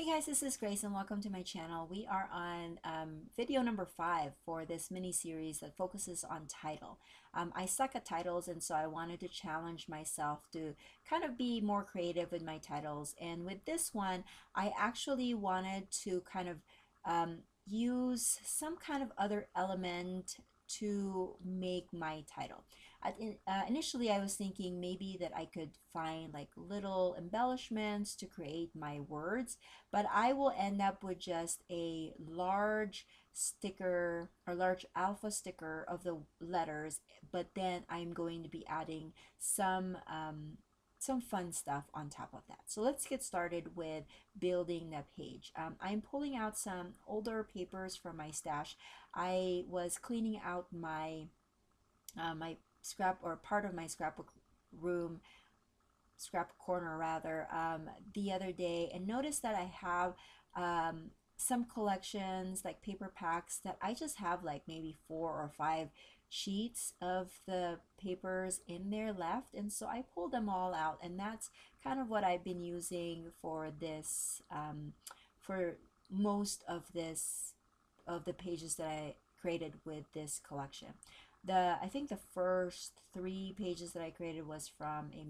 guys, this is Grace and welcome to my channel. We are on video number 5 for this mini series that focuses on title. I suck at titles, and so I wanted to challenge myself to kind of be more creative with my titles. And with this one, I actually wanted to kind of use some kind of other element to make my title. Initially, I was thinking maybe that I could find like little embellishments to create my words, but I will end up with just a large sticker or large alpha sticker of the letters, but then I'm going to be adding some fun stuff on top of that. So let's get started with building the page. I'm pulling out some older papers from my stash. I was cleaning out my my scrap or part of my scrapbook room, scrap corner rather, the other day, and noticed that I have some collections like paper packs that I just have like maybe 4 or 5 sheets of the papers in there left, and so I pulled them all out, and that's kind of what I've been using for this for most of the pages that I created with this collection. I think the first 3 pages that I created was from a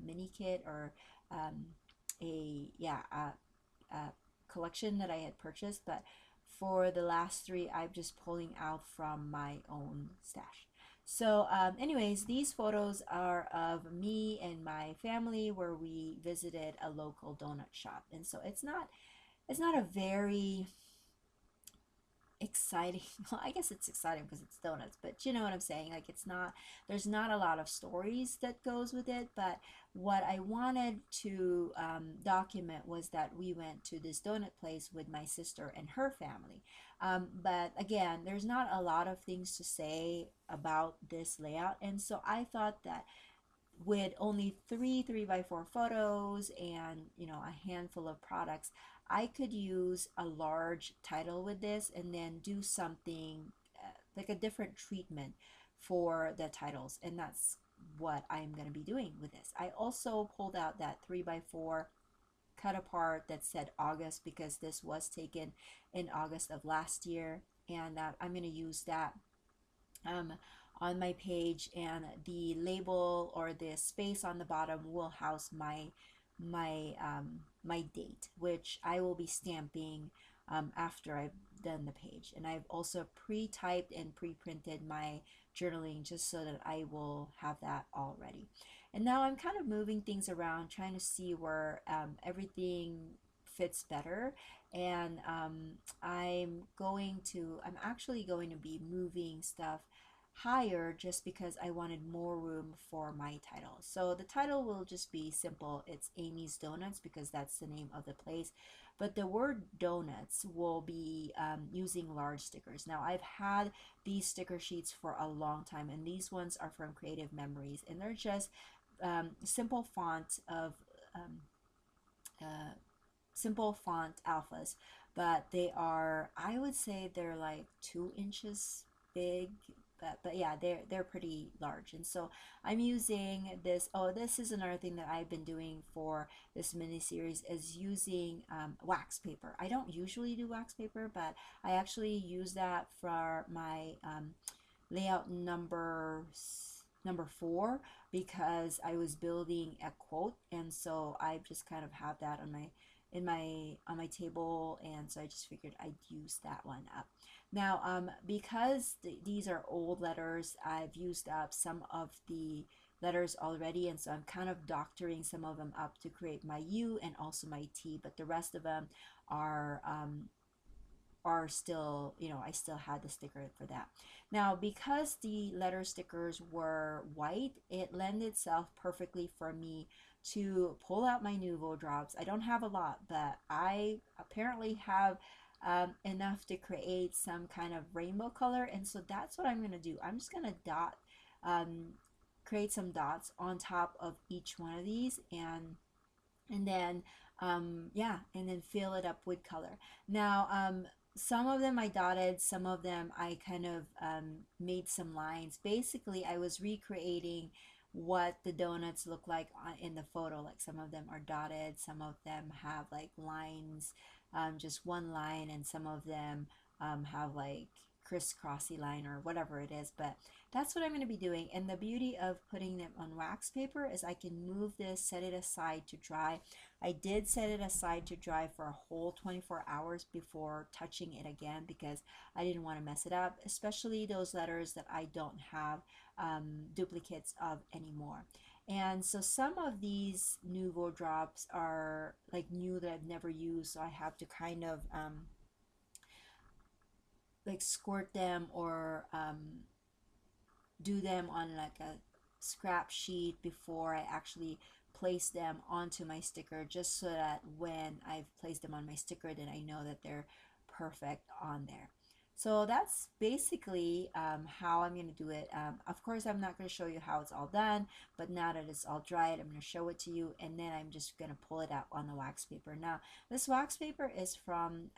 mini kit, or a collection that I had purchased, but for the last 3 I'm just pulling out from my own stash. So anyways, these photos are of me and my family where we visited a local donut shop, and so it's not a very exciting well, I guess it's exciting because it's donuts, but you know what I'm saying, like there's not a lot of stories that goes with it. But what I wanted to document was that we went to this donut place with my sister and her family, but again, there's not a lot of things to say about this layout, and so I thought that with only 3 3x4 photos and a handful of products, I could use a large title with this and then do something like a different treatment for the titles, and that's what I'm going to be doing with this. I also pulled out that 3x4 cut apart that said August because this was taken in August of last year, and I'm going to use that um, on my page, and the label or the space on the bottom will house my date, which I will be stamping after I've done the page. And I've also pre-typed and pre-printed my journaling just so that I will have that all ready. And now I'm kind of moving things around, trying to see where everything fits better. And I'm actually going to be moving stuff higher just because I wanted more room for my title. So the title will just be simple. It's Amy's Donuts because that's the name of the place. But the word donuts will be using large stickers. Now I've had these sticker sheets for a long time, and these ones are from Creative Memories, and they're just simple font of simple font alphas, but they are, I would say they're like 2 inches big, but yeah, they're pretty large. And so I'm using this. Oh, this is another thing that I've been doing for this mini series, is using wax paper. I don't usually do wax paper, but I actually use that for my layout number 4 because I was building a quote, and so I just kind of have that on my table, and so I just figured I'd use that one up. Now because these are old letters, I've used up some of the letters already, and so I'm kind of doctoring some of them up to create my U and also my T, but the rest of them are still, I still had the sticker for that. Now because the letter stickers were white, it lent itself perfectly for me to pull out my Nuvo drops. I don't have a lot, but I apparently have enough to create some kind of rainbow color, and so that's what I'm going to do. I'm just going to create some dots on top of each one of these, and then yeah, and then fill it up with color. Now some of them I dotted, some of them I kind of made some lines. Basically I was recreating what the donuts look like in the photo. Like some of them are dotted, some of them have like lines, just one line, and some of them have like crisscrossy line or whatever it is. But that's what I'm going to be doing. And the beauty of putting them on wax paper is I can move this, set it aside to dry. I did set it aside to dry for a whole 24 hours before touching it again because I didn't want to mess it up, especially those letters that I don't have duplicates of anymore. And so some of these Nouveau drops are like new that I've never used, so I have to kind of like squirt them or do them on like a scrap sheet before I actually place them onto my sticker, just so that when I've placed them on my sticker, then I know that they're perfect on there. So that's basically how I'm going to do it. Of course, I'm not going to show you how it's all done, but now that it's all dried, I'm going to show it to you, and then I'm just going to pull it out on the wax paper. Now, this wax paper is from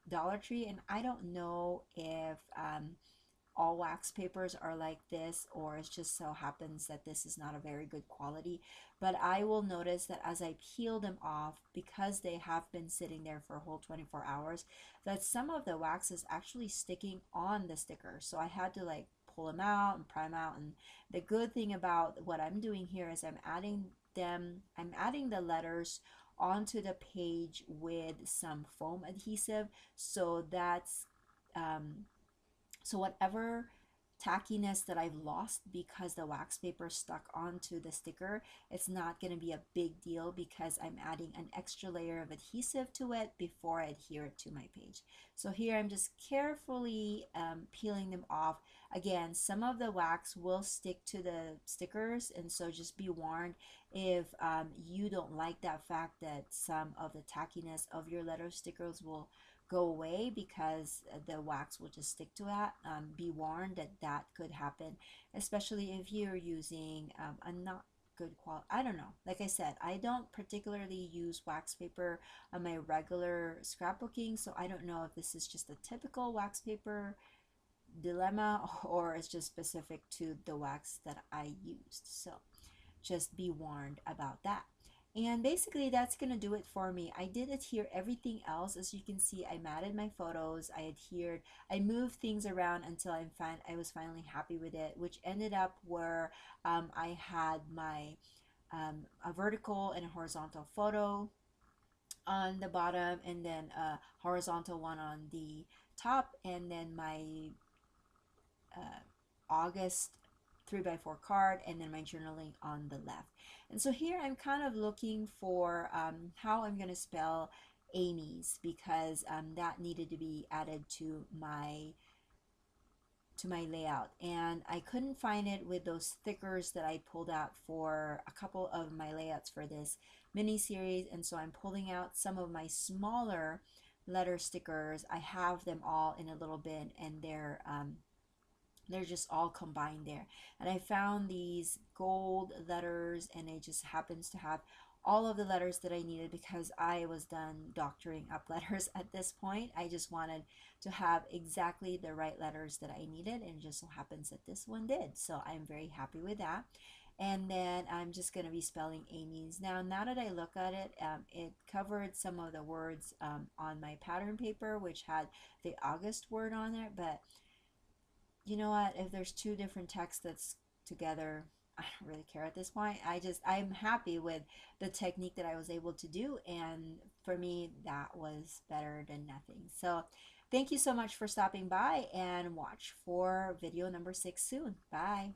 Dollar Tree, and I don't know if all wax papers are like this, or it just so happens that this is not a very good quality. But I will notice that as I peel them off, because they have been sitting there for a whole 24 hours, that some of the wax is actually sticking on the sticker. So I had to like pull them out and pry them out. And the good thing about what I'm doing here is I'm adding the letters onto the page with some foam adhesive. So that's so whatever tackiness that I've lost because the wax paper stuck onto the sticker, it's not going to be a big deal because I'm adding an extra layer of adhesive to it before I adhere it to my page. So here I'm just carefully peeling them off. Again, some of the wax will stick to the stickers, and so just be warned if you don't like that fact that some of the tackiness of your letter stickers will go away because the wax will just stick to it. Be warned that that could happen, especially if you're using a not good quality. I don't know. Like I said, I don't particularly use wax paper on my regular scrapbooking, so I don't know if this is just a typical wax paper dilemma or it's just specific to the wax that I used. So just be warned about that. And basically that's going to do it for me. I did adhere everything else. As you can see, I matted my photos, I adhered, I moved things around until I was finally happy with it, which ended up where I had my a vertical and a horizontal photo on the bottom, and then a horizontal one on the top, and then my August 3x4 card, and then my journaling on the left. And so here I'm kind of looking for how I'm going to spell Amy's, because that needed to be added to my layout, and I couldn't find it with those stickers that I pulled out for a couple of my layouts for this mini series. And so I'm pulling out some of my smaller letter stickers. I have them all in a little bin, and they're just all combined there. And I found these gold letters, and it just happens to have all of the letters that I needed because I was done doctoring up letters at this point. I just wanted to have exactly the right letters that I needed, and it just so happens that this one did. So I'm very happy with that. And then I'm just going to be spelling Amy's. Now that I look at it, it covered some of the words on my pattern paper, which had the August word on there, but you know what, if there's two different texts that's together, I don't really care at this point. I'm happy with the technique that I was able to do, and for me that was better than nothing. So thank you so much for stopping by, and watch for video number 6 soon. Bye.